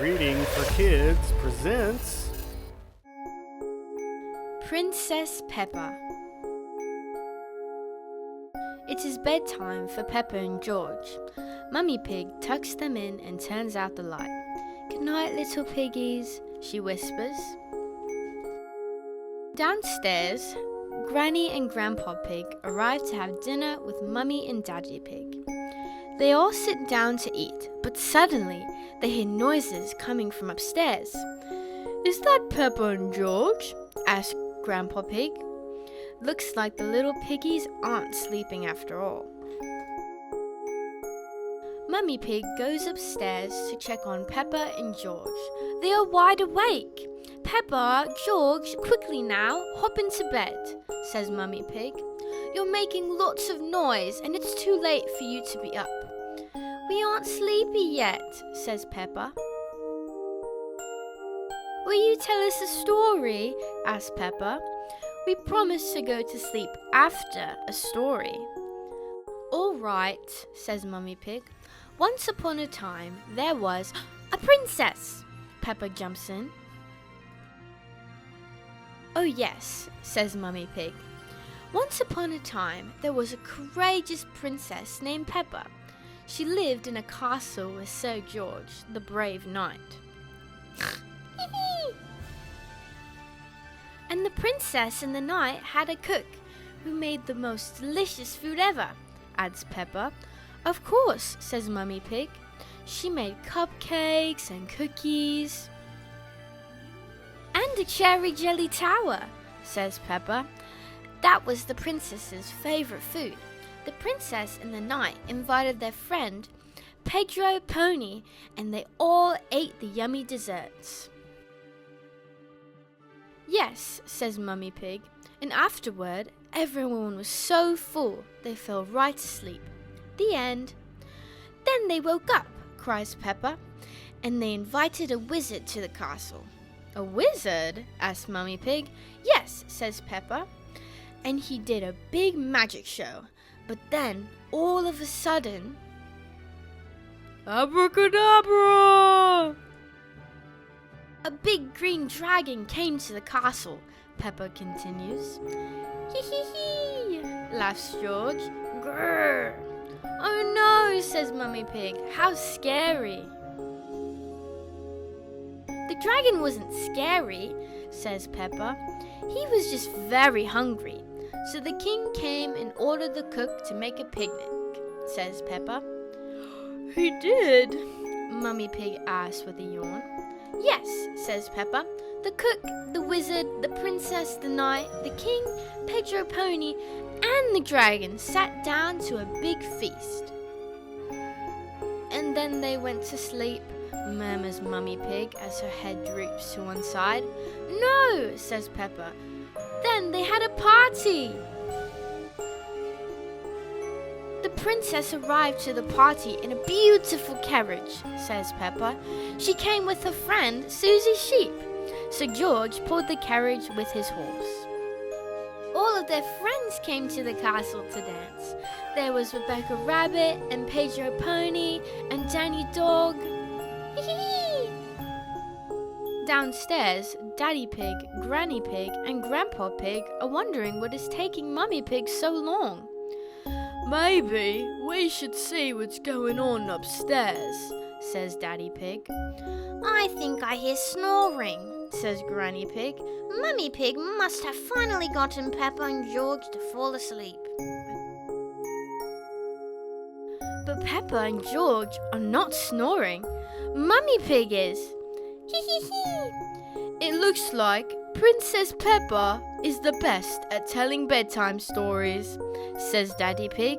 Reading for Kids presents Princess Peppa. It is bedtime for Peppa and George. Mummy Pig tucks them in and turns out the light. "Good night, little piggies," she whispers. Downstairs, Granny and Grandpa Pig arrive to have dinner with Mummy and Daddy Pig. They all sit down to eat, but suddenly they hear noises coming from upstairs. "Is that Peppa and George?" asks Grandpa Pig. Looks like the little piggies aren't sleeping after all. Mummy Pig goes upstairs to check on Peppa and George. They are wide awake. "Peppa, George, quickly now, hop into bed," says Mummy Pig. "You're making lots of noise and it's too late for you to be up." "We aren't sleepy yet," says Peppa. "Will you tell us a story?" asks Peppa. "We promised to go to sleep after a story." "All right," says Mummy Pig. "Once upon a time, there was a princess." Peppa jumps in. "Oh yes," says Mummy Pig. "Once upon a time, there was a courageous princess named Peppa. She lived in a castle with Sir George, the brave knight." "And the princess and the knight had a cook who made the most delicious food ever," adds Peppa. "Of course," says Mummy Pig. "She made cupcakes and cookies." "And a cherry jelly tower," says Peppa. "That was the princess's favorite food. The princess and the knight invited their friend, Pedro Pony, and they all ate the yummy desserts." "Yes," says Mummy Pig, "and afterward, everyone was so full they fell right asleep." The end. "Then they woke up," cries Peppa, "and they invited a wizard to the castle." "A wizard?" asks Mummy Pig. "Yes," says Peppa, "and he did a big magic show. But then, all of a sudden, abracadabra! A big green dragon came to the castle," Peppa continues. "Hee hee hee," laughs George. "Grrr." "Oh no," says Mummy Pig. "How scary." "The dragon wasn't scary," says Peppa. "He was just very hungry. So the king came and ordered the cook to make a picnic," says Peppa. "He did?" Mummy Pig asks with a yawn. "Yes," says Peppa. "The cook, the wizard, the princess, the knight, the king, Pedro Pony, and the dragon sat down to a big feast." "And then they went to sleep," murmurs Mummy Pig as her head droops to one side. "No," says Peppa. "Then they had a party." "The princess arrived to the party in a beautiful carriage," says Peppa. "She came with her friend, Susie Sheep. So George pulled the carriage with his horse. All of their friends came to the castle to dance. There was Rebecca Rabbit and Pedro Pony and Danny Dog." Downstairs, Daddy Pig, Granny Pig, and Grandpa Pig are wondering what is taking Mummy Pig so long. "Maybe we should see what's going on upstairs," says Daddy Pig. "I think I hear snoring," says Granny Pig. "Mummy Pig must have finally gotten Peppa and George to fall asleep." But Peppa and George are not snoring. Mummy Pig is. "Hee hee hee." "It looks like Princess Peppa is the best at telling bedtime stories," says Daddy Pig.